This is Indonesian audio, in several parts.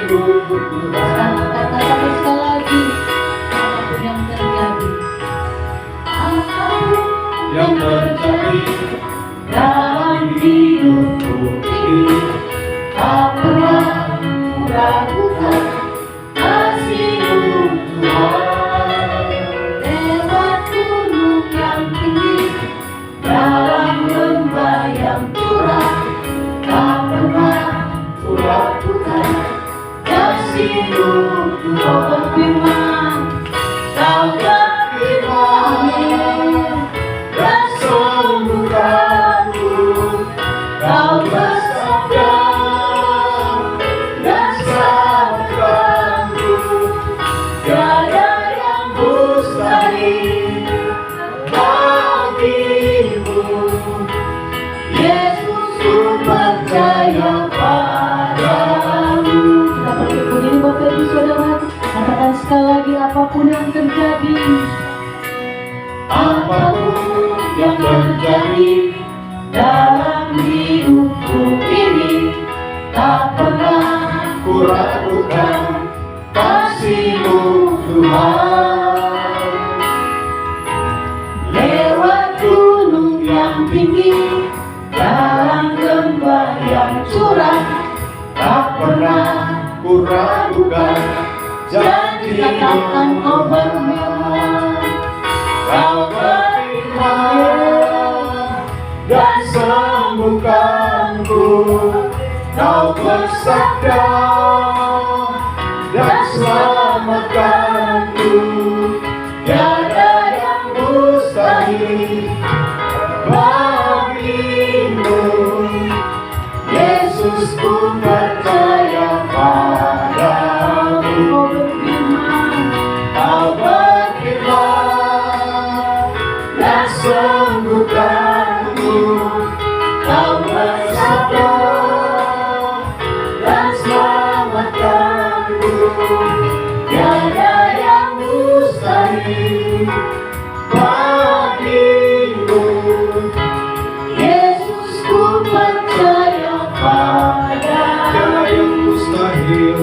Katakan sekali lagi, apapun yang terjadi, yang terjadi dalam hidupku ini, tak pernah kuragukan kasih-Mu Tuhan. Lewat gunung yang tinggi, dalam lembah yang curam, tak pernah kuragukan kasih-Mu Tuhan. Berfirman, Kau berfirman dan sembuhkanku, Kau bersabda dan selamatkanku. Tiada yang mustahil bagimu, Yesus, ku percaya padamu. Kita bersyukur ini Bapak Ibu Saudara. Katakan sekali lagi, apapun yang terjadi, apapun yang terjadi dalam hidupku ini, tak pernah kuragukan kasih-Mu Tuhan. Lewat gunung yang tinggi, dalam lembah yang curam, tak pernah kuragukan janji katakan Kau berfirman, Kau berfirman dan sembuhkanku, Kau bersabda dan selamatkanku. Tiada yang mustahil bagimu, Yesus, ku percaya padamu. Kau berfirman dan sembuhkanku, Kau bersabda dan selamatkanku. Tiada yang mustahil bagimu, Yesus, ku percaya padamu. Tiada yang mustahil,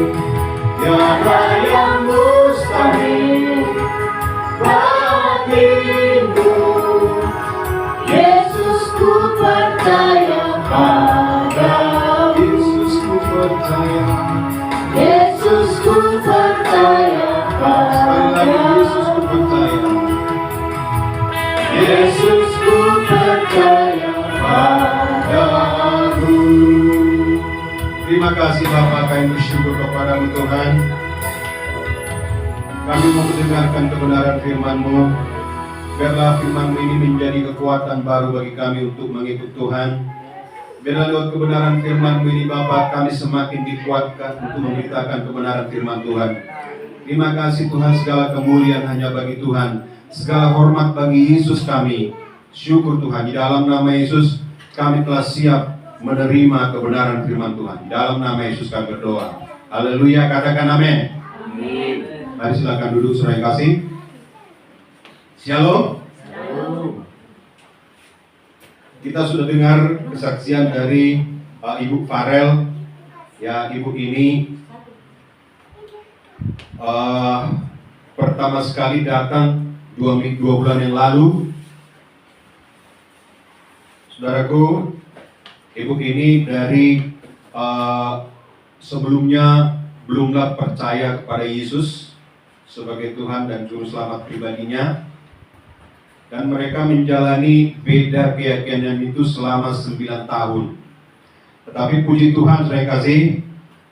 tiada yang mustahil bagimu, Yesus, ku percaya padamu. Yesus, ku percaya, Yesus, ku percaya padamu. Yesus, ku percaya padamu. Terima kasih Bapak, kami bersyukur kepadamu Tuhan. Kami mau mendengarkan kebenaran firman-Mu. Biarlah firman-Mu ini menjadi kekuatan baru bagi kami untuk mengikut Tuhan. Biarlah lewat kebenaran firman-Mu ini Bapak, kami semakin dikuatkan untuk memberitakan kebenaran firman Tuhan. Terima kasih Tuhan, segala kemuliaan hanya bagi Tuhan, segala hormat bagi Yesus kami. Syukur Tuhan, di dalam nama Yesus kami telah siap menerima kebenaran firman Tuhan. Di dalam nama Yesus kami berdoa. Haleluya, katakan amin. Amin. Mari silakan duduk, saudara yang kasih. Shalom. Kita sudah dengar kesaksian dari Ibu Farel. Ya, Ibu ini pertama sekali datang 2 bulan yang lalu. Saudaraku, Ibu ini dari sebelumnya belumlah percaya kepada Yesus sebagai Tuhan dan Juru Selamat pribadinya, dan mereka menjalani beda keyakinan itu selama 9 tahun. Tetapi puji Tuhan, saya kasih,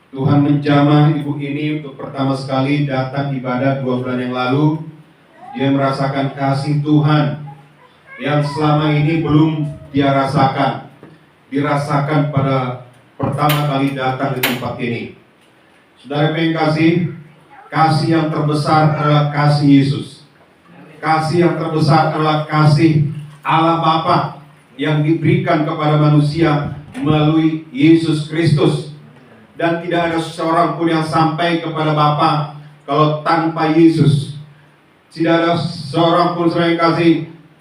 Tuhan menjamah ibu ini untuk pertama sekali datang ibadah 2 bulan yang lalu. Dia merasakan kasih Tuhan yang selama ini belum dia rasakan. Dirasakan pada pertama kali datang di tempat ini. Saudara yang kasih yang terbesar adalah kasih Yesus. Kasih yang terbesar adalah kasih Allah Bapa yang diberikan kepada manusia melalui Yesus Kristus. Dan tidak ada seorang pun yang sampai kepada Bapa kalau tanpa Yesus. Tidak ada seorang pun yang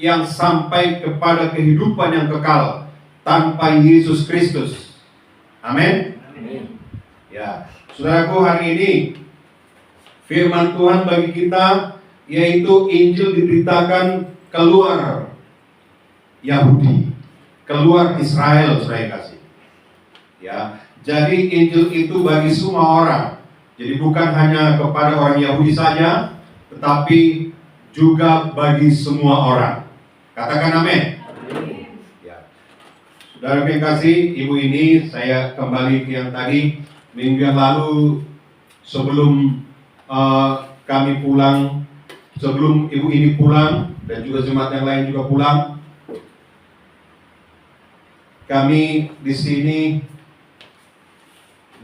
yang sampai kepada kehidupan yang kekal tanpa Yesus Kristus. Amin. Ya, saudaraku, hari ini firman Tuhan bagi kita yaitu Injil diberitakan keluar Yahudi, keluar Israel, saya kasih. Ya, jadi Injil itu bagi semua orang. Jadi bukan hanya kepada orang Yahudi saja, tetapi juga bagi semua orang. Katakan amin. Ya. Saudara yang kasih, ibu ini saya kembali ke yang tadi minggu yang lalu sebelum kami pulang, sebelum ibu ini pulang dan juga jemaat yang lain juga pulang, kami di sini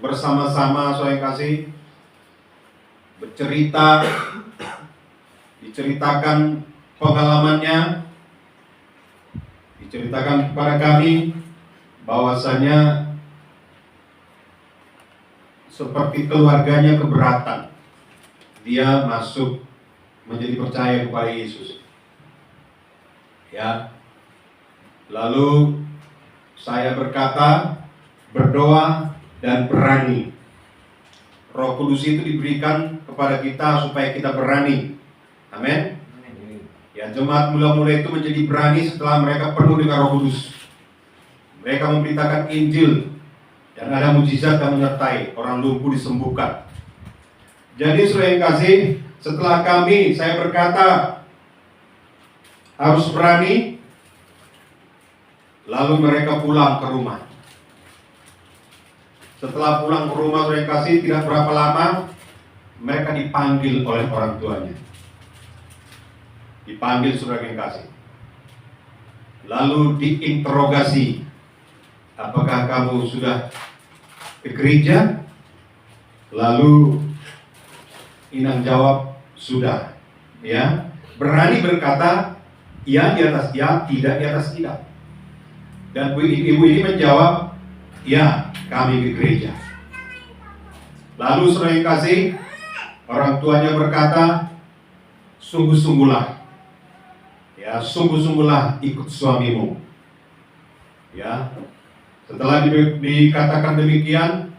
bersama-sama saudara yang kasih bercerita, diceritakan pengalamannya, diceritakan kepada kami bahwasanya seperti keluarganya keberatan dia masuk menjadi percaya kepada Yesus. Ya. Lalu saya berkata, berdoa dan berani. Roh Kudus itu diberikan kepada kita supaya kita berani. Amin. Ya, jemaat mula-mula itu menjadi berani setelah mereka penuh dengan Roh Kudus. Mereka memberitakan Injil dan ada mujizat yang menyertai, orang lumpuh disembuhkan. Jadi saudara yang kasih, setelah saya berkata harus berani, lalu mereka pulang ke rumah. Setelah pulang ke rumah saudara yang kasih, tidak berapa lama mereka dipanggil oleh orang tuanya. Dipanggil saudara yang kasih. Lalu diinterogasi. Apakah kamu sudah ke gereja? Lalu Inang jawab, sudah. Ya, berani berkata, ya di atas ya, tidak di atas tidak. Dan ibu ini menjawab, ya, kami ke gereja. Lalu saudara yang kasih, orang tuanya berkata, sungguh-sungguhlah. Ya, sungguh-sungguhlah ikut suamimu. Ya. Setelah dikatakan demikian,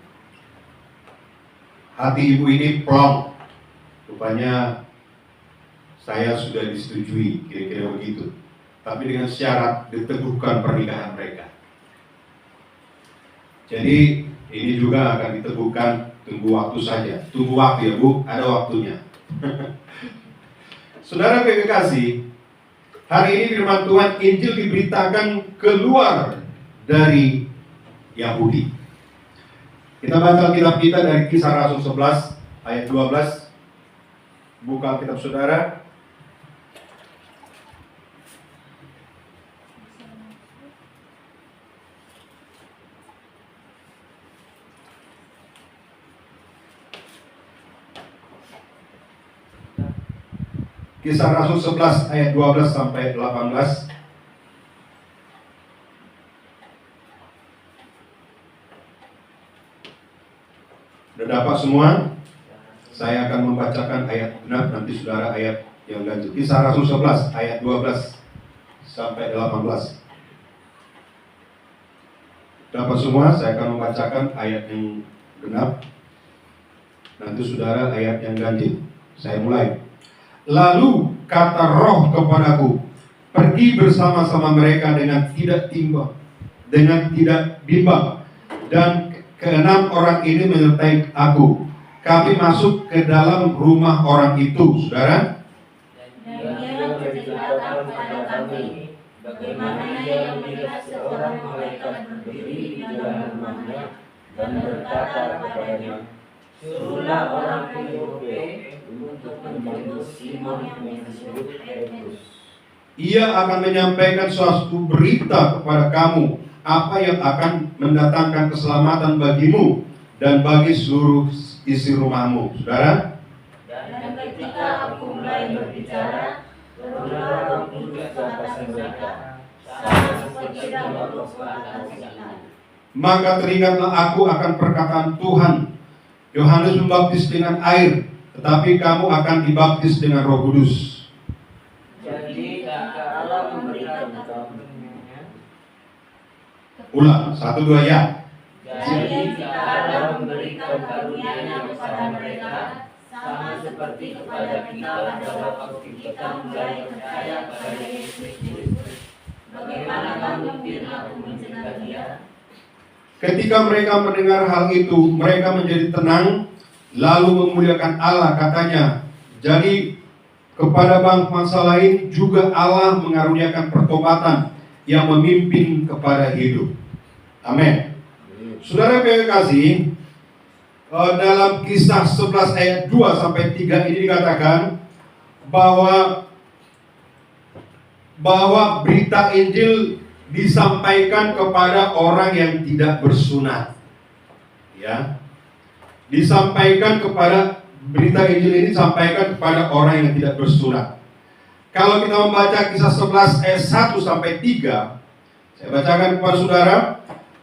hati ibu ini plong. Rupanya saya sudah disetujui, kira-kira begitu. Tapi dengan syarat diteguhkan pernikahan mereka. Jadi ini juga akan diteguhkan, tunggu waktu saja. Tunggu waktu ya Bu, ada waktunya. Saudara kekasih, hari ini firman Tuhan, Injil diberitakan keluar dari Yahudi. Kita baca kitab kita dari Kisah Rasul 11 ayat 12. Buka kitab saudara. Kisah Rasul 11 ayat 12 sampai 18. Sudah dapat semua? Saya akan membacakan ayat genap, nanti saudara ayat yang lanjut. Kisah Rasul 11 ayat 12 sampai 18. Dapat semua? Saya akan membacakan ayat yang genap, nanti saudara ayat yang ganjil. Saya mulai. Lalu kata Roh kepadaku, pergi bersama-sama mereka dengan tidak bimbang, dan keenam orang ini menyertai aku. Kami masuk ke dalam rumah orang itu, saudara. Dan ia menceritakan kepada kami bagaimana ia melihat seorang malaikat berdiri di dalam rumahnya dan berkata kepadanya, suruhlah orang Filipi untuk menjemput Simon yang disebut Petrus. Ia akan menyampaikan suatu berita kepada kamu, apa yang akan mendatangkan keselamatan bagimu dan bagi seluruh isi rumahmu, saudara. Dan ketika aku mulai berbicara, turunlah Roh Kudus ke atas mereka, sama seperti dahulu ke atas Sinai. Maka teringatlah aku akan perkataan Tuhan. Yohanes membaptis dengan air, tetapi kamu akan dibaptis dengan Roh Kudus. Jadi Allah memberikan Ulang, 1, 2 ya. Jadi jika Allah memberi karunia-Nya kepada mereka, sama seperti kepada kita pada waktu kita mulai percaya kepada Yesus Kristus. Bagaimanakah mungkin aku mencegah Dia? Ketika mereka mendengar hal itu, mereka menjadi tenang, lalu memuliakan Allah, katanya. Jadi kepada bangsa lain juga Allah mengaruniakan pertobatan yang memimpin kepada hidup. Amin. Saudara yang kasih, dalam Kisah 11 ayat 2 sampai 3 ini dikatakan bahwa berita Injil disampaikan kepada orang yang tidak bersunat. Ya. Disampaikan kepada berita Injil ini disampaikan kepada orang yang tidak bersunat. Kalau kita membaca Kisah 11 ayat 1 sampai 3, saya bacakan kepada saudara.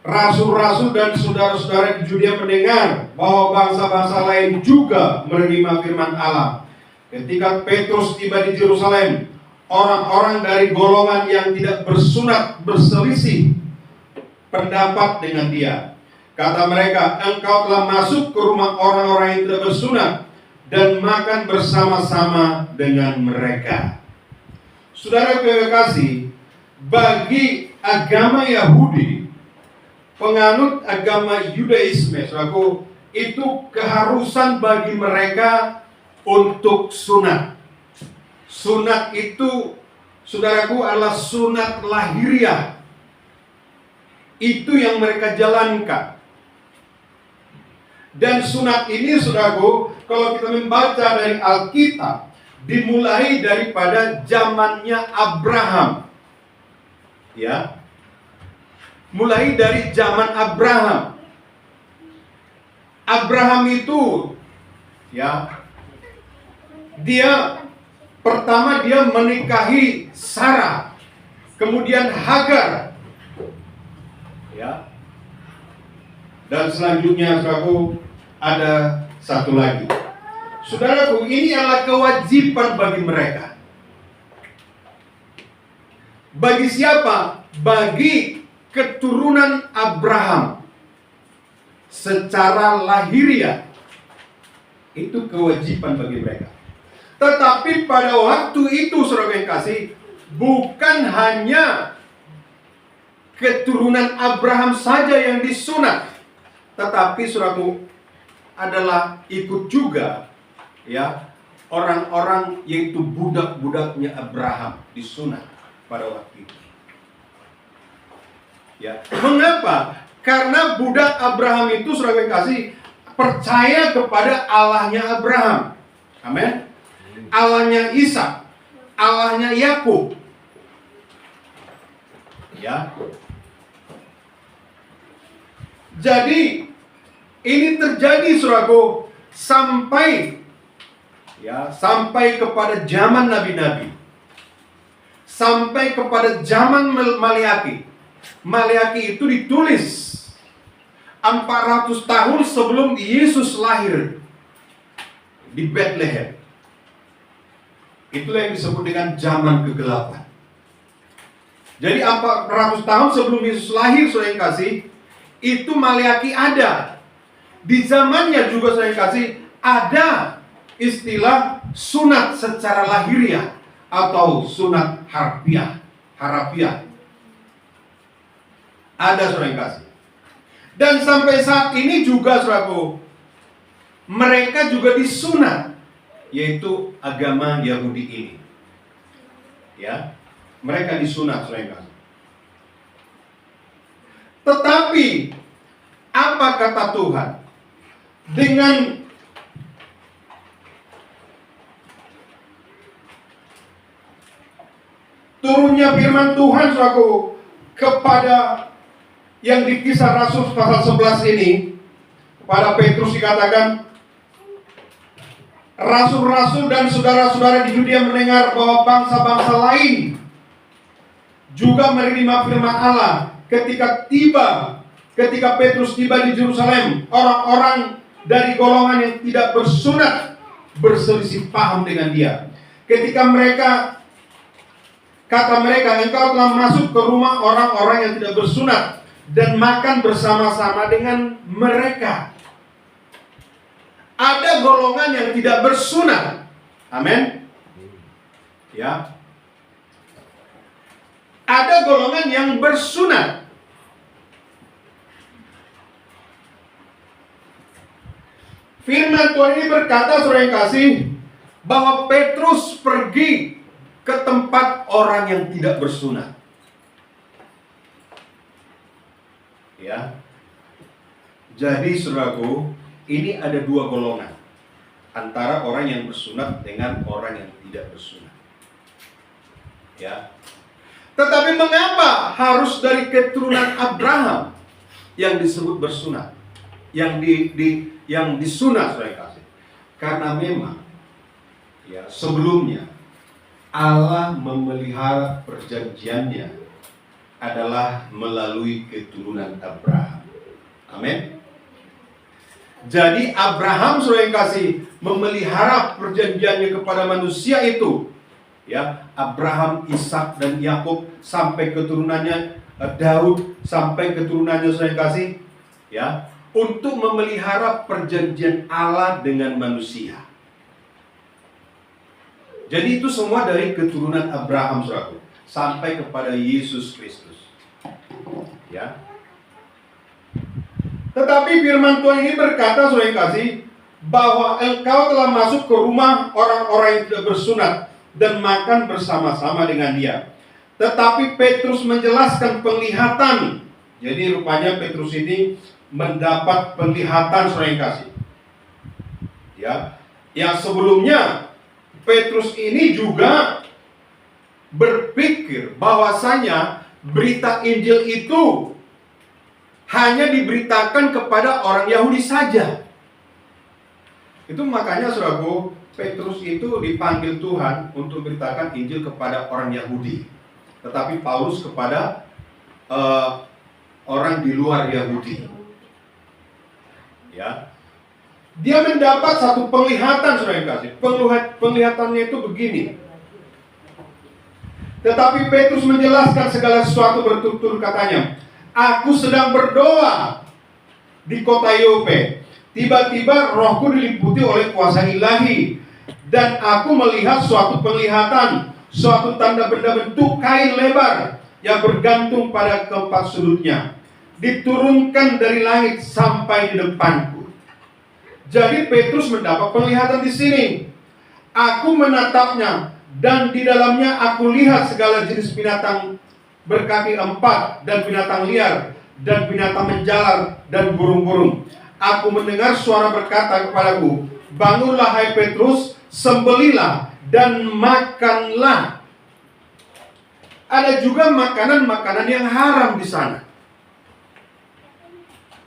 Rasul-rasul dan saudara-saudara di Yudea mendengar bahwa bangsa-bangsa lain juga menerima firman Allah. Ketika Petrus tiba di Yerusalem, orang-orang dari golongan yang tidak bersunat berselisih pendapat dengan dia. Kata mereka, engkau telah masuk ke rumah orang-orang yang tidak bersunat dan makan bersama-sama dengan mereka. Saudara kekasih, bagi agama Yahudi, penganut agama Yudaisme, saudaraku, itu keharusan bagi mereka untuk sunat. Sunat itu, saudaraku, adalah sunat lahiriah. Itu yang mereka jalankan. Dan sunat ini, saudaraku, kalau kita membaca dari Alkitab, dimulai daripada zamannya Abraham. Ya. Mulai dari zaman Abraham. Abraham itu, ya, pertama dia menikahi Sarah, kemudian Hagar, ya, dan selanjutnya, saudaraku, ada satu lagi. Saudaraku, ini adalah kewajiban bagi mereka. Bagi siapa? Bagi keturunan Abraham secara lahiriah. Itu kewajiban bagi mereka. Tetapi pada waktu itu, saudara yang kasih, bukan hanya keturunan Abraham saja yang disunat, tetapi saudaraku adalah ikut juga, ya, orang-orang yaitu budak-budaknya Abraham disunat pada waktu itu. Ya, mengapa? Karena budak Abraham itu, saudara yang kasih, percaya kepada Allahnya Abraham. Amin. Allahnya Ishak, Allahnya Yakub. Ya. Jadi ini terjadi, saudaraku, sampai kepada zaman nabi-nabi. Sampai kepada zaman Maliaki. Maliaki itu ditulis 400 tahun sebelum Yesus lahir di Bethlehem. Itulah yang disebut dengan zaman kegelapan. Jadi 400 tahun sebelum Yesus lahir, saudara yang kasih, itu Maliaki ada. Di zamannya juga, saudara yang kasih, ada istilah sunat secara lahiriah atau sunat harafiah. Ada, saudara yang kasih. Dan sampai saat ini juga, saudaraku, mereka juga disunat, yaitu agama Yahudi ini. Ya, mereka disunat, saudara yang kasih. Tetapi apa kata Tuhan? Dengan turunnya firman Tuhan, saudaraku, kepada yang di Kisah Rasul pasal 11 ini, kepada Petrus dikatakan, rasul-rasul dan saudara-saudara di Yudea mendengar bahwa bangsa-bangsa lain juga menerima firman Allah. Ketika Petrus tiba di Yerusalem, orang-orang dari golongan yang tidak bersunat berselisih paham dengan dia. Ketika kata mereka, engkau telah masuk ke rumah orang-orang yang tidak bersunat dan makan bersama-sama dengan mereka. ada golongan yang tidak bersunat. Amin. Ya. Ada golongan yang bersunat. Firman Tuhan ini berkata, saudara yang kasih, bahwa Petrus pergi ke tempat orang yang tidak bersunat. Ya. Jadi saudaraku, ini ada dua golongan antara orang yang bersunat dengan orang yang tidak bersunat. Ya. Tetapi mengapa harus dari keturunan Abraham yang disebut bersunat? Yang disunat, saudara kasih. Karena memang ya, sebelumnya Allah memelihara perjanjiannya adalah melalui keturunan Abraham. Amin. Jadi Abraham, saudara yang kasih, memelihara perjanjiannya kepada manusia itu, ya, Abraham, Ishak dan Yakub sampai keturunannya Daud, sampai keturunannya, saudara yang kasih, ya, untuk memelihara perjanjian Allah dengan manusia. Jadi itu semua dari keturunan Abraham, saudaraku, sampai kepada Yesus Kristus. Ya. Tetapi firman Tuhan ini berkata, saudara yang kasih, bahwa engkau telah masuk ke rumah orang-orang yang tidak bersunat dan makan bersama-sama dengan dia. Tetapi Petrus menjelaskan penglihatan. Jadi rupanya Petrus ini mendapat penglihatan, saudara yang kasih. Ya, yang sebelumnya Petrus ini juga berpikir bahwasanya berita Injil itu hanya diberitakan kepada orang Yahudi saja. Itu makanya, saudaraku, Petrus itu dipanggil Tuhan untuk memberitakan Injil kepada orang Yahudi, tetapi Paulus kepada orang di luar Yahudi. Ya, dia mendapat satu penglihatan, saudara yang kasih. Penglihatannya itu begini. Tetapi Petrus menjelaskan segala sesuatu berturut-turut, katanya, aku sedang berdoa di kota Yope. Tiba-tiba rohku diliputi oleh kuasa ilahi, dan aku melihat suatu penglihatan, suatu tanda benda bentuk kain lebar yang bergantung pada keempat sudutnya, diturunkan dari langit sampai di depanku. Jadi Petrus mendapat penglihatan di sini. Aku menatapnya, dan di dalamnya aku lihat segala jenis binatang berkaki empat, dan binatang liar, dan binatang menjalar, dan burung-burung. Aku mendengar suara berkata kepadaku, bangunlah hai Petrus, sembelilah dan makanlah. Ada juga makanan-makanan yang haram di sana,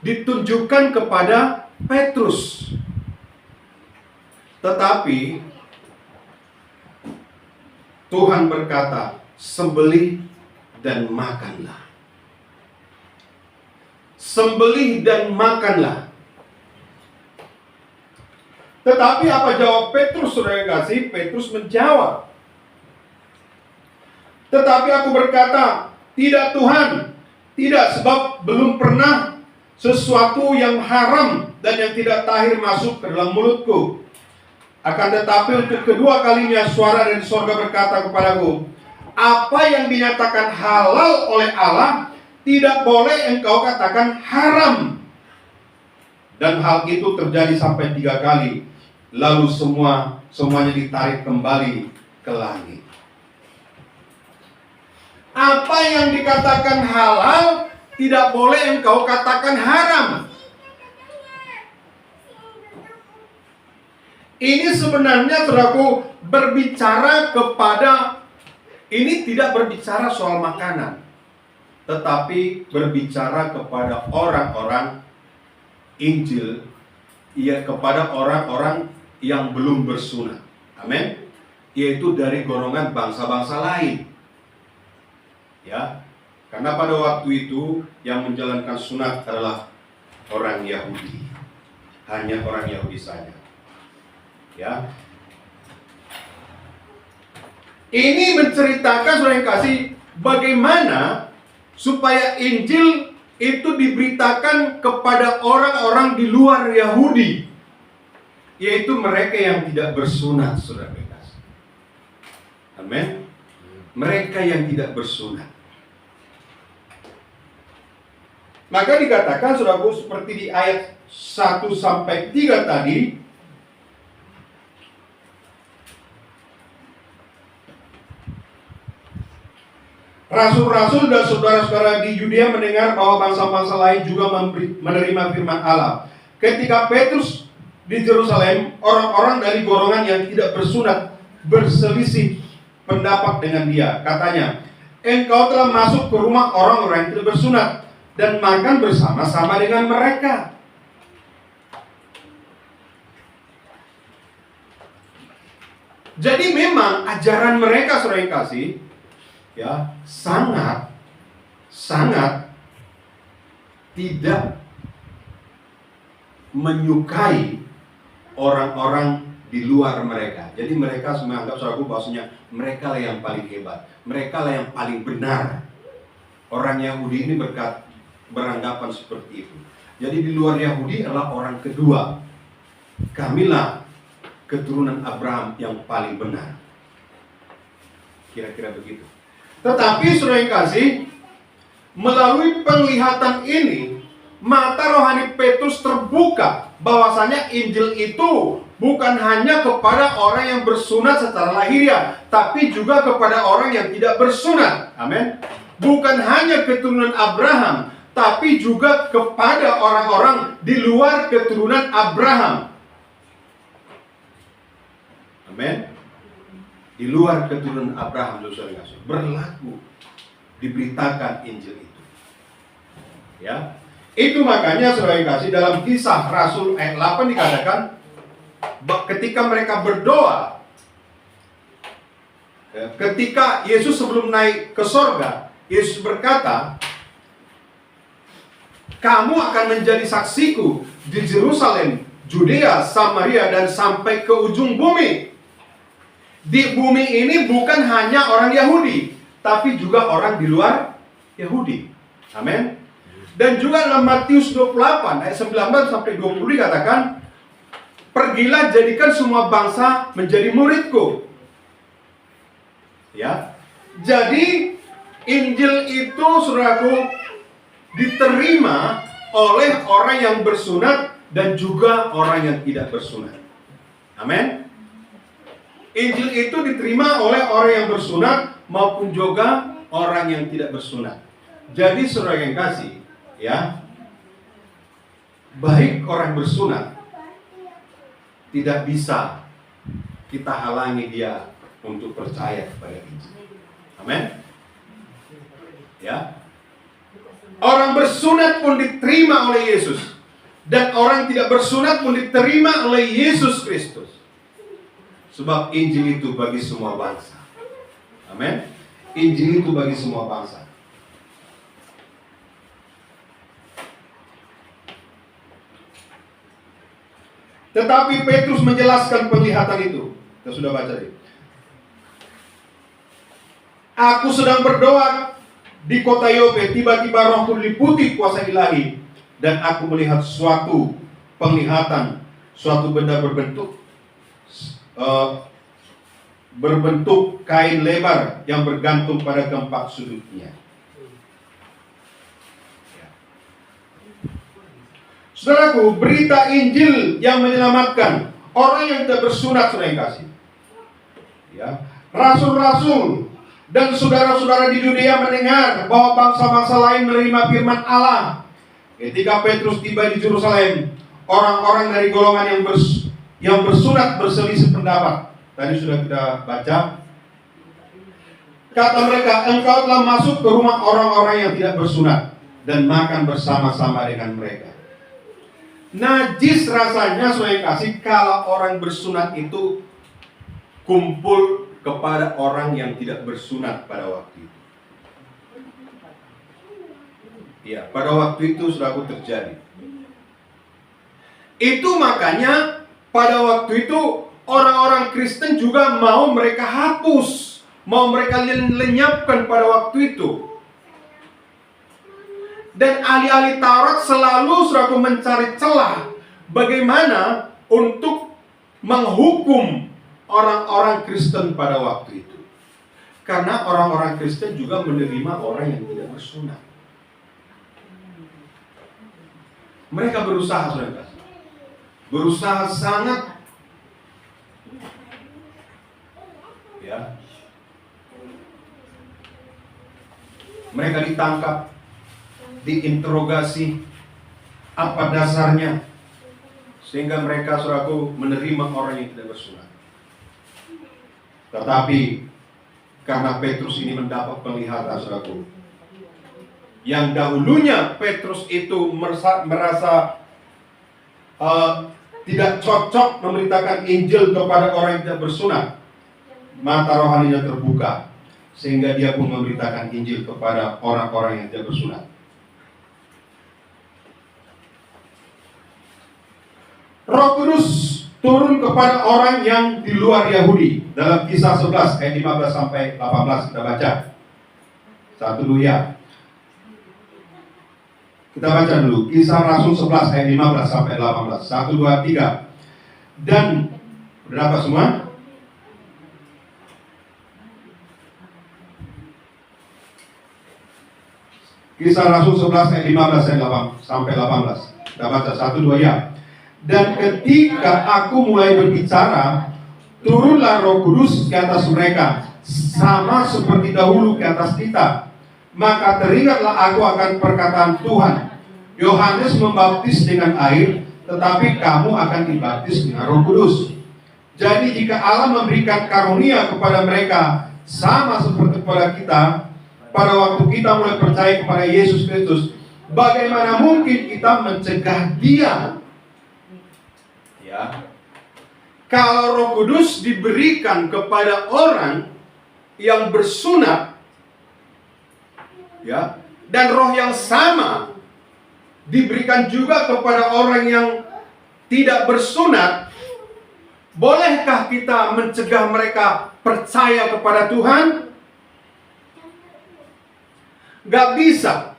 ditunjukkan kepada Petrus. Tetapi Tuhan berkata, sembelih dan makanlah. Sembelih dan makanlah. Tetapi apa jawab Petrus, saudara yang kasih? Petrus menjawab, tetapi aku berkata, tidak Tuhan, tidak, sebab belum pernah sesuatu yang haram dan yang tidak tahir masuk ke dalam mulutku. Akan tetapi untuk kedua kalinya suara dari surga berkata kepadaku, apa yang dinyatakan halal oleh Allah tidak boleh engkau katakan haram. Dan hal itu terjadi sampai 3 kali. Lalu semuanya ditarik kembali ke langit. Apa yang dikatakan halal tidak boleh engkau katakan haram. Ini sebenarnya, saudaraku, berbicara kepada, ini tidak berbicara soal makanan, tetapi berbicara kepada orang-orang Injil, ya, kepada orang-orang yang belum bersunat. Amin. Yaitu dari golongan bangsa-bangsa lain. Ya. Karena pada waktu itu yang menjalankan sunat adalah orang Yahudi. Hanya orang Yahudi saja. Ya. Ini menceritakan, saudara yang kasih, bagaimana supaya Injil itu diberitakan kepada orang-orang di luar Yahudi. yaitu mereka yang tidak bersunat, saudara kasih. Amin. Mereka yang tidak bersunat. Maka dikatakan, saudaraku, seperti di ayat 1 sampai 3 tadi, rasul-rasul dan saudara-saudara di Yudea mendengar bahwa bangsa-bangsa lain juga menerima firman Allah. Ketika Petrus di Yerusalem, orang-orang dari golongan yang tidak bersunat berselisih pendapat dengan dia. Katanya, engkau telah masuk ke rumah orang-orang yang tidak bersunat dan makan bersama-sama dengan mereka. Jadi memang ajaran mereka, saudara yang kasih, ya, sangat tidak menyukai orang-orang di luar mereka. Jadi mereka menganggap, saudaraku, bahwasanya mereka lah yang paling hebat, mereka lah yang paling benar. Orang Yahudi ini beranggapan seperti itu. Jadi di luar Yahudi adalah orang kedua. Kamilah keturunan Abraham yang paling benar. Kira-kira begitu. Tetapi saudara yang kasih, melalui penglihatan ini, mata rohani Petrus terbuka bahwasanya Injil itu bukan hanya kepada orang yang bersunat secara lahiriah, tapi juga kepada orang yang tidak bersunat. Amin. Bukan hanya keturunan Abraham, tapi juga kepada orang-orang di luar keturunan Abraham. Amin. Di luar keturunan Abraham, berlaku, diberitakan Injil itu. Ya, itu makanya saudara yang kasih, dalam Kisah Rasul ayat 8 dikatakan, ketika mereka berdoa, ketika Yesus sebelum naik ke sorga, Yesus berkata, kamu akan menjadi saksiku di Yerusalem, Judea, Samaria, dan sampai ke ujung bumi. Di bumi ini bukan hanya orang Yahudi, tapi juga orang di luar Yahudi. Amin. Dan juga dalam Matius 28 ayat 19 sampai 20 dikatakan, pergilah jadikan semua bangsa menjadi muridku. Ya. Jadi Injil itu, saudaraku, diterima oleh orang yang bersunat dan juga orang yang tidak bersunat. Amin. Injil itu diterima oleh orang yang bersunat maupun juga orang yang tidak bersunat. Jadi saudara yang kasih, ya, baik orang bersunat tidak bisa kita halangi dia untuk percaya kepada Injil. Amin. Ya. Orang bersunat pun diterima oleh Yesus, dan orang tidak bersunat pun diterima oleh Yesus Kristus. Sebab Injil itu bagi semua bangsa. Amin. Injil itu bagi semua bangsa. Tetapi Petrus menjelaskan penglihatan itu. Kita sudah baca tadi. Aku sedang berdoa di kota Yope, tiba-tiba rohku diliputi kuasa ilahi, dan aku melihat suatu penglihatan, suatu benda berbentuk kain lebar yang bergantung pada keempat sudutnya. Saudaraku, berita Injil yang menyelamatkan orang yang tidak bersunat, saudara yang kasih. Ya, rasul-rasul dan saudara-saudara di Yudea mendengar bahwa bangsa-bangsa lain menerima firman Allah. Ketika Petrus tiba di Yerusalem, orang-orang dari golongan yang bersunat berselisih pendapat. Tadi sudah kita baca. Kata mereka, engkau telah masuk ke rumah orang-orang yang tidak bersunat dan makan bersama-sama dengan mereka. Najis rasanya, saudara yang kasih, kalau orang bersunat itu kumpul kepada orang yang tidak bersunat pada waktu itu. Ya, pada waktu itu saudaraku terjadi. Itu makanya pada waktu itu orang-orang Kristen juga mau mereka hapus, mau mereka lenyapkan pada waktu itu. Dan ahli-ahli Taurat selalu, saudaraku, mencari celah bagaimana untuk menghukum orang-orang Kristen pada waktu itu. Karena orang-orang Kristen juga menerima orang yang tidak bersunat. Mereka berusaha, saudara. Berusaha sangat, ya. Mereka ditangkap, diinterogasi, apa dasarnya, sehingga mereka, saudaraku, menerima orang yang tidak bersunat. Tetapi karena Petrus ini mendapat penglihatan, saudaraku, yang dahulunya Petrus itu merasa tidak cocok memberitakan Injil kepada orang yang tidak bersunat, mata rohaninya terbuka, sehingga dia pun memberitakan Injil kepada orang-orang yang tidak bersunat. Roh Kudus turun kepada orang yang di luar Yahudi. Dalam Kisah 11 ayat 15 sampai 18 kita baca. Satu dulu ya. Kita baca dulu Kisah Rasul 11 ayat 15 sampai 18. 1, 2, 3. Dan berapa semua? Kisah Rasul 11 ayat 15 sampai 18. Kita baca 1, 2 ya. Dan ketika aku mulai berbicara, turunlah Roh Kudus ke atas mereka, sama seperti dahulu ke atas kita. Maka teringatlah aku akan perkataan Tuhan. Yohanes membaptis dengan air, tetapi kamu akan dibaptis dengan Roh Kudus. Jadi jika Allah memberikan karunia kepada mereka sama seperti kepada kita, pada waktu kita mulai percaya kepada Yesus Kristus, bagaimana mungkin kita mencegah Dia? Ya. Kalau Roh Kudus diberikan kepada orang yang bersunat, ya, dan roh yang sama diberikan juga kepada orang yang tidak bersunat, bolehkah kita mencegah mereka percaya kepada Tuhan? Gak bisa.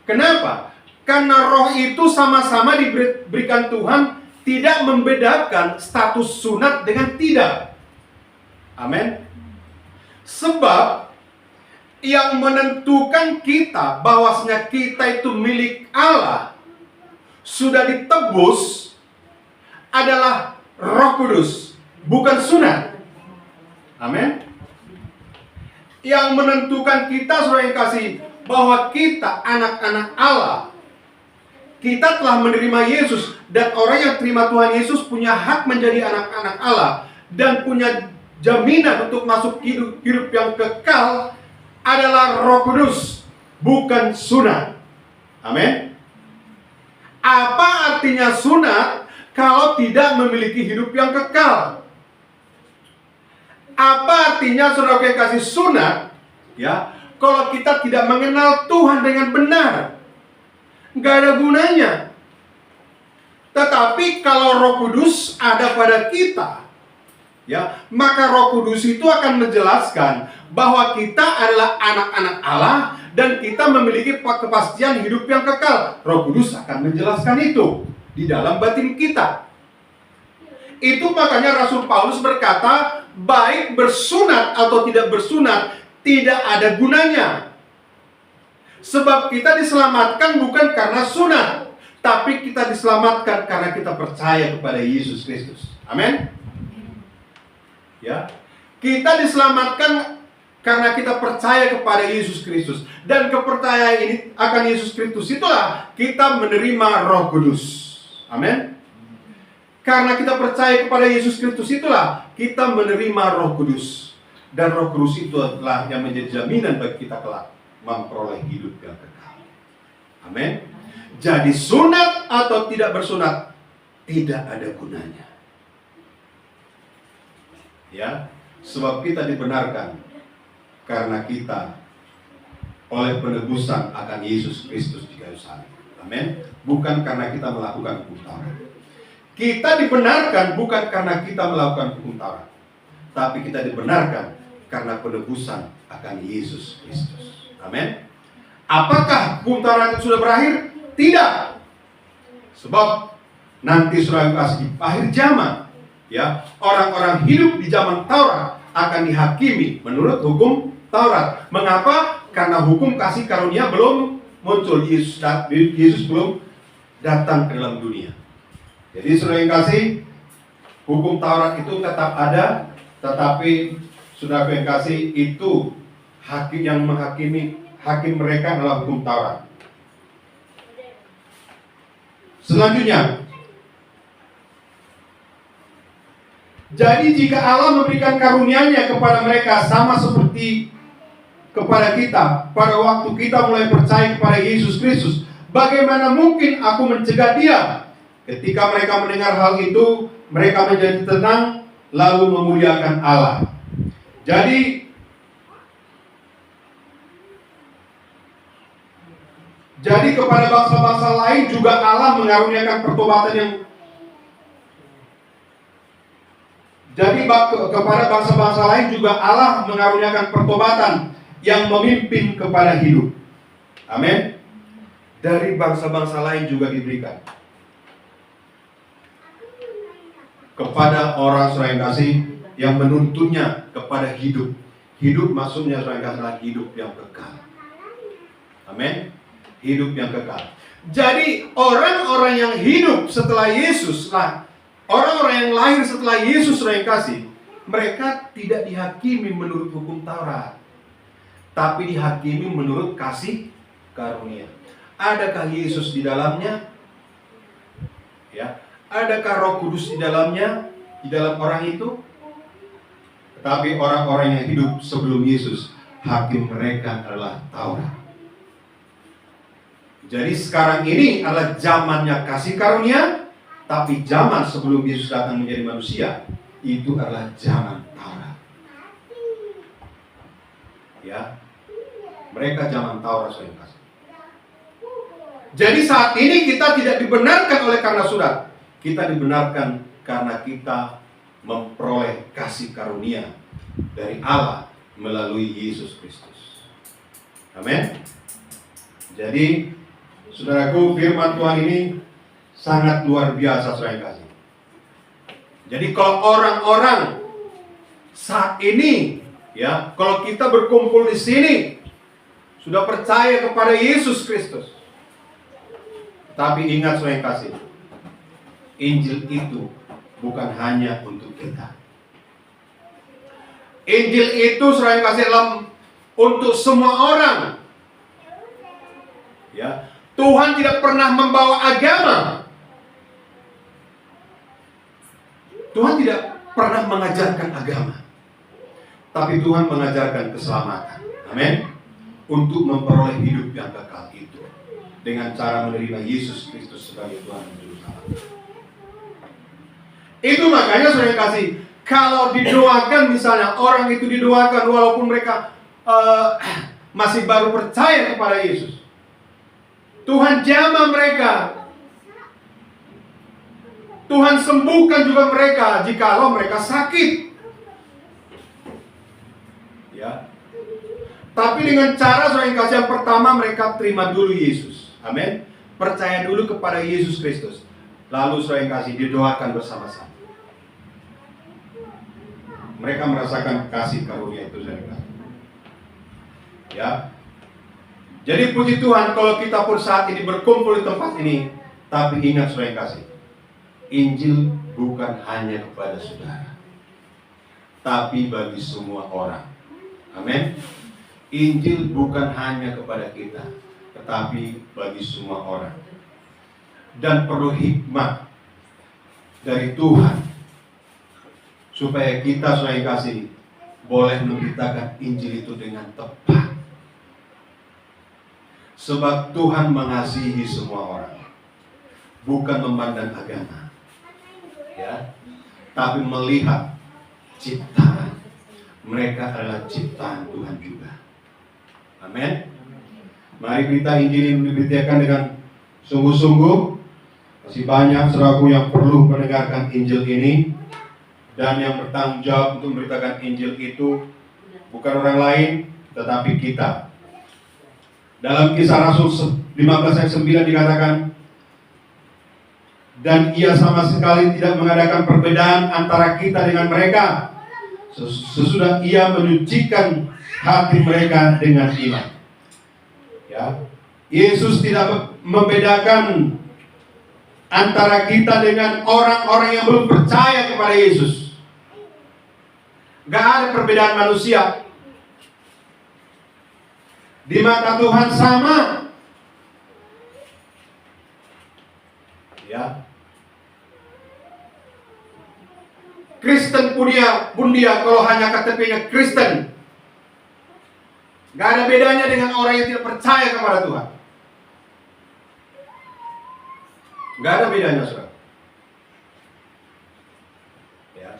Kenapa? Karena roh itu sama-sama diberikan Tuhan, tidak membedakan status sunat dengan tidak. Amin. Sebab yang menentukan kita bahwasanya kita itu milik Allah, sudah ditebus, adalah Roh Kudus, bukan sunat. Amin. Yang menentukan kita, saudara yang kasih, bahwa kita anak-anak Allah, kita telah menerima Yesus, dan orang yang terima Tuhan Yesus punya hak menjadi anak-anak Allah dan punya jaminan untuk masuk hidup yang kekal, adalah Roh Kudus, bukan sunat. Amin. Apa artinya sunat kalau tidak memiliki hidup yang kekal? Apa artinya, saudara yang kasih, sunat? Ya, kalau kita tidak mengenal Tuhan dengan benar, nggak ada gunanya. Tetapi kalau Roh Kudus ada pada kita, ya, maka Roh Kudus itu akan menjelaskan bahwa kita adalah anak-anak Allah dan kita memiliki kepastian hidup yang kekal. Roh Kudus akan menjelaskan itu di dalam batin kita. Itu makanya Rasul Paulus berkata, baik bersunat atau tidak bersunat, tidak ada gunanya. Sebab kita diselamatkan bukan karena sunat, tapi kita diselamatkan karena kita percaya kepada Yesus Kristus. Amin. Ya, kita diselamatkan karena kita percaya kepada Yesus Kristus, dan kepercayaan ini akan Yesus Kristus itulah kita menerima Roh Kudus. Amin. Karena kita percaya kepada Yesus Kristus itulah kita menerima Roh Kudus, dan Roh Kudus itu adalah yang menjadi jaminan bagi kita kelak memperoleh hidup yang kekal. Amin. Jadi sunat atau tidak bersunat tidak ada gunanya. Ya, sebab kita dibenarkan karena kita oleh penebusan akan Yesus Kristus di kayu salib. Amin. Bukan karena kita melakukan hukum Taurat. Kita dibenarkan bukan karena kita melakukan hukum Taurat, tapi kita dibenarkan karena penebusan akan Yesus Kristus. Amin. Apakah hukum Taurat itu sudah berakhir? Tidak. Sebab nanti saudara kasih di akhir zaman, ya, orang-orang hidup di zaman Taurat akan dihakimi menurut hukum Taurat. Mengapa? Karena hukum kasih karunia belum muncul. Yesus belum datang ke dalam dunia. Jadi saudara yang kasih, hukum Taurat itu tetap ada, tetapi saudara yang kasih, itu hakim yang menghakimi, hakim mereka adalah hukum Taurat. Selanjutnya, jadi jika Allah memberikan karunia-Nya kepada mereka sama seperti kepada kita pada waktu kita mulai percaya kepada Yesus Kristus, bagaimana mungkin aku mencegah dia? Ketika mereka mendengar hal itu, mereka menjadi tenang lalu memuliakan Allah. Jadi kepada bangsa-bangsa lain juga Allah mengaruniakan pertobatan yang kepada bangsa-bangsa lain juga Allah mengaruniakan pertobatan yang memimpin kepada hidup. Amin. Dari bangsa-bangsa lain juga diberikan kepada orang saudara yang kasih, yang menuntunnya kepada hidup. Hidup maksudnya saudara yang kasih adalah hidup yang kekal. Amin. Hidup yang kekal. Jadi orang-orang yang hidup setelah Yesus, orang-orang yang lahir setelah Yesus saudara yang kasih, mereka tidak dihakimi menurut hukum Taurat, tapi dihakimi menurut kasih karunia. Adakah Yesus di dalamnya? Ya. Adakah Roh Kudus di dalamnya, di dalam orang itu? Tetapi orang-orang yang hidup sebelum Yesus, hakim mereka adalah Taurat. Jadi sekarang ini adalah zamannya kasih karunia, tapi zaman sebelum Yesus datang menjadi manusia, itu adalah zaman Taurat. Ya, mereka zaman Taurat saya kasih. Jadi saat ini kita tidak dibenarkan oleh karena surat, kita dibenarkan karena kita memperoleh kasih karunia dari Allah melalui Yesus Kristus. Amin. Jadi saudaraku, firman Tuhan ini sangat luar biasa saya kasih. Jadi kalau orang-orang saat ini, ya, kalau kita berkumpul di sini sudah percaya kepada Yesus Kristus, tapi ingat saya kasih, Injil itu bukan hanya untuk kita. Injil itu saya kasih dalam untuk semua orang. Ya, Tuhan tidak pernah membawa agama. Tuhan tidak pernah mengajarkan agama, tapi Tuhan mengajarkan keselamatan. Amin. Untuk memperoleh hidup yang kekal itu dengan cara menerima Yesus Kristus sebagai Tuhan dan Juru Selamat. Itu makanya saya kasih, kalau didoakan misalnya, orang itu didoakan walaupun mereka masih baru percaya kepada Yesus, Tuhan jamah mereka, Tuhan sembuhkan juga mereka jikalau mereka sakit. Ya. Tapi dengan cara saya kasih, yang pertama mereka terima dulu Yesus. Amin. Percaya dulu kepada Yesus Kristus. Lalu saya kasih didoakan bersama-sama. Mereka merasakan kasih karunia itu saya kasih. Ya. Jadi puji Tuhan kalau kita pun saat ini berkumpul di tempat ini, tapi ingat saya kasih, Injil bukan hanya kepada saudara, tapi bagi semua orang. Amin. Injil bukan hanya kepada kita, tetapi bagi semua orang. Dan perlu hikmat dari Tuhan supaya kita saya kasih boleh memberitakan Injil itu dengan tepat. Sebab Tuhan mengasihi semua orang, bukan memandang agama, ya, tapi melihat ciptaan. Mereka adalah ciptaan Tuhan juga. Amin. Mari berita Injil ini diberitakan dengan sungguh-sungguh. Masih banyak saudaraku yang perlu mendengarkan Injil ini, dan yang bertanggung jawab untuk memberitakan Injil itu bukan orang lain, tetapi kita. Dalam Kisah Rasul 15 ayat 9 dikatakan, dan ia sama sekali tidak mengadakan perbedaan antara kita dengan mereka, sesudah ia menyucikan hati mereka dengan iman. Ya, Yesus tidak membedakan antara kita dengan orang-orang yang belum percaya kepada Yesus. Gak ada perbedaan manusia. Di mata Tuhan sama. Ya. Kristen pun dia kalau hanya KTP-nya Kristen. Gak ada bedanya dengan orang yang tidak percaya kepada Tuhan. Gak ada bedanya, saudara. Ya.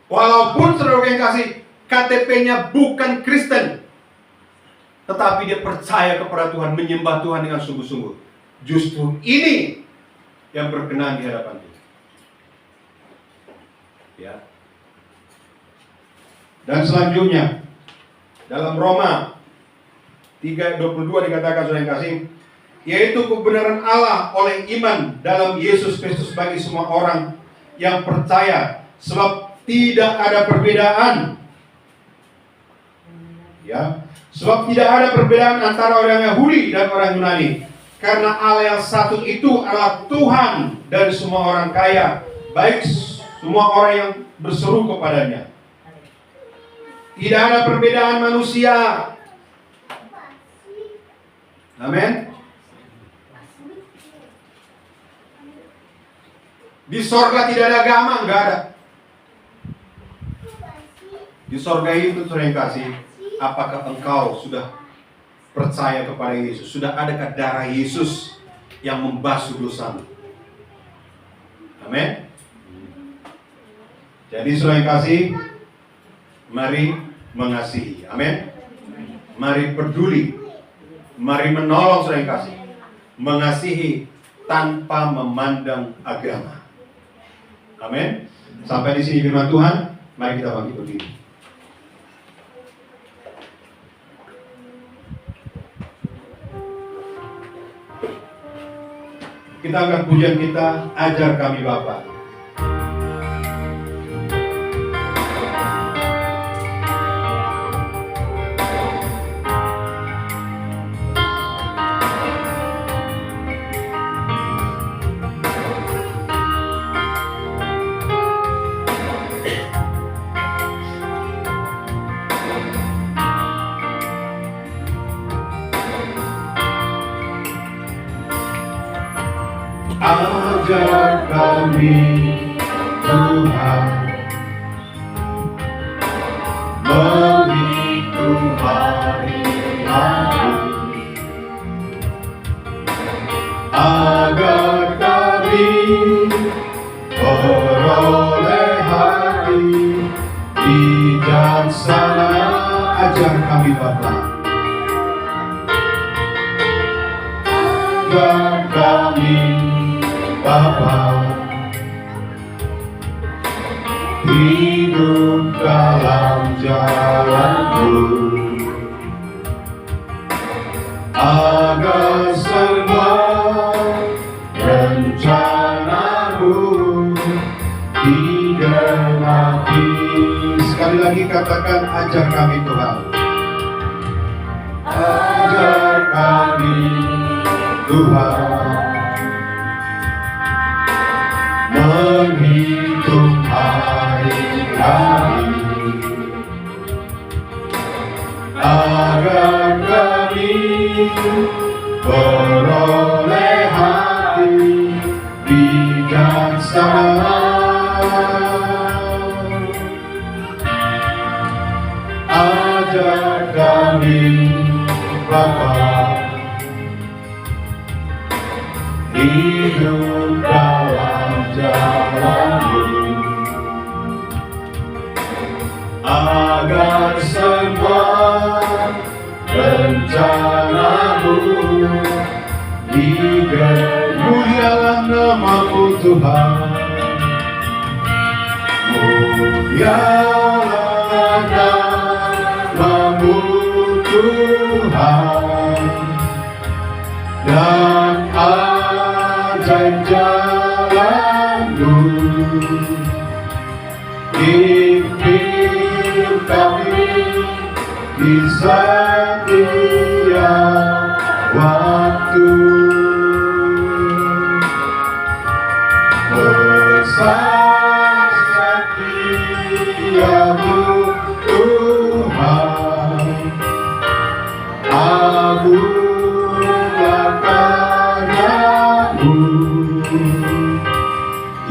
Walaupun saudara yang kasih KTP-nya bukan Kristen, tetapi dia percaya kepada Tuhan, menyembah Tuhan dengan sungguh-sungguh. Justru ini yang berkenan di hadapan Tuhan. Ya. Dan selanjutnya dalam Roma 3:22 dikatakan, saudara yang kasih, yaitu kebenaran Allah oleh iman dalam Yesus Kristus bagi semua orang yang percaya, sebab tidak ada perbedaan. Ya, sebab tidak ada perbedaan antara orang Yahudi dan orang Yunani, karena Allah yang satu itu adalah Tuhan dari semua orang kaya, baik semua orang yang berseru kepadanya. Tidak ada perbedaan manusia. Amin. Di sorga tidak ada agama, enggak ada. Di sorga itu, saudara yang kasih, apakah engkau sudah percaya kepada Yesus? Sudah adakah darah Yesus yang membasuh dosamu? Amin. Jadi saudara yang kasih, mari mengasihi. Amin. Mari peduli. Mari menolong, saudara yang kasih. Mengasihi tanpa memandang agama. Amin. Sampai di sini firman Tuhan. Mari kita bangkit berdiri. Kita angkat pujian kita, ajar kami Bapa. Ajar kami Tuhan menghitung hari-hari, agar kami beroleh hati bijaksana. Ajar kami Bapa, ajar kami Bapa, hidup dalam jalan-Mu, agar semua rencana-Mu digenapi. Sekali lagi katakan, ajar kami Tuhan. Ajar kami Tuhan menghitung hari-hari, agar kami beroleh hati bijaksana. Ajar kami Bapa, hidup dalam jalan-Mu, agar semua rencana-Mu digenapi. Mulialah nama-Mu Tuhan, mulialah nama-Mu Tuhan, dan jalanmu, pimpin kami di setiap waktu. Besar setiamu Tuhan, agunglah karya-Mu.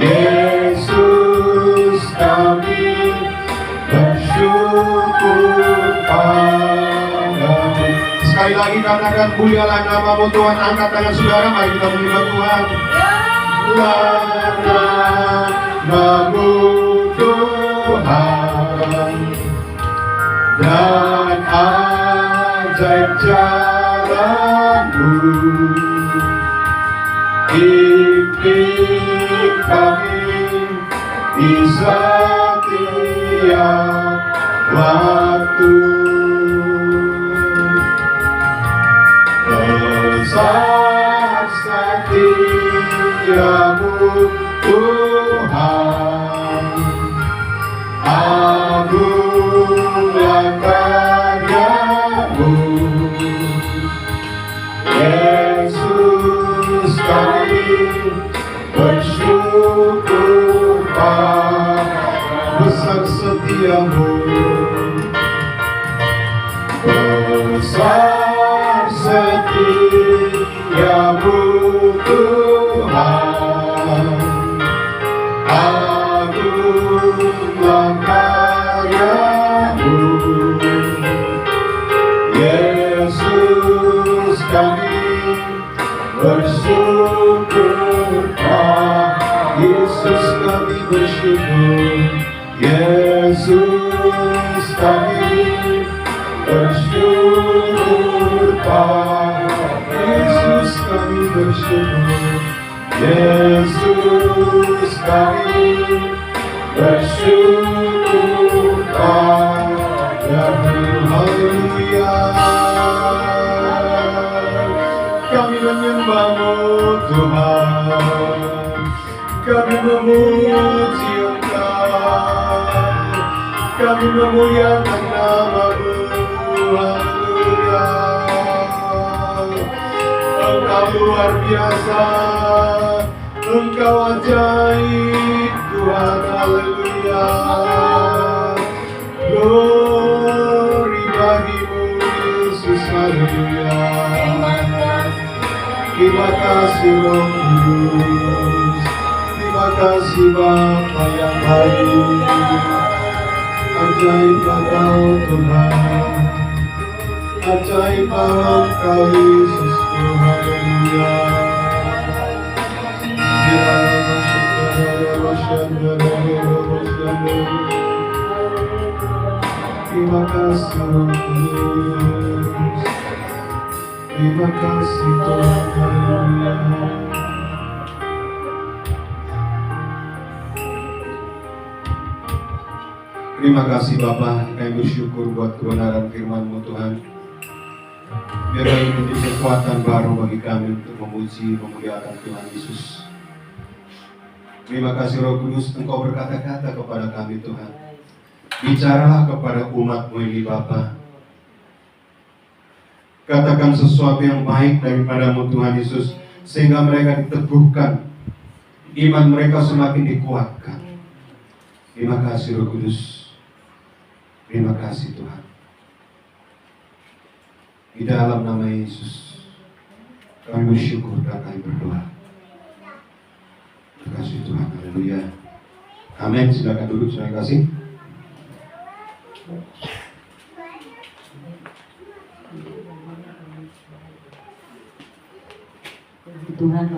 Yesus, kami bersyukur padamu. Sekali lagi katakan, mulialah nama-Mu Tuhan. Angkat tangan saudara, mari kita menyembah Tuhan. Namamu Tuhan, dan ajaib jalanmu, pimpin kami di setiap waktu. Besar setiamu Tuhan, agunglah karya-Mu. Yesus, kami bersyukur padamu. Besar setiamu, besar setiamu Tuhan, agunglah karya-Mu. Yesus, kami bersyukur padamu. Yesus, kami bersyukur. Yesus, kami bersyukur padamu. Yesus, kami bersyukur. Yesus, kami bersyukur padamu. Haleluya. Kami menyembah-Mu Tuhan, kami memuji Engkau, kami memuliakan nama-Mu. Haleluya. Engkau luar biasa, Engkau ajaib Tuhan. Haleluya. Glory bagi-Mu Yesus. Haleluya. Terima kasih Roh Kudus, terima kasih Bapa yang baik. Ajaib Engkau Tuhan, ajaib Engkau Yesus. Haleluya. Terima kasih Roh Kudus, terima kasih Tuhan. Haleluya. Terima kasih Bapa, kami bersyukur buat kebenaran firman-Mu Tuhan. Biar ini menjadi kekuatan baru bagi kami untuk memuji, memuliakan Tuhan Yesus. Terima kasih Roh Kudus, Engkau berkata-kata kepada kami Tuhan. Bicaralah kepada umat-Mu ini Bapa. Katakan sesuatu yang baik daripada-Mu Tuhan Yesus, sehingga mereka diteguhkan, iman mereka semakin dikuatkan. Terima kasih Roh Kudus. Terima kasih Tuhan. Di dalam nama Yesus kami bersyukur dan kami berdoa. Terima kasih Tuhan. Haleluya. Amin. Silakan duduk. Terima kasih. Tuhan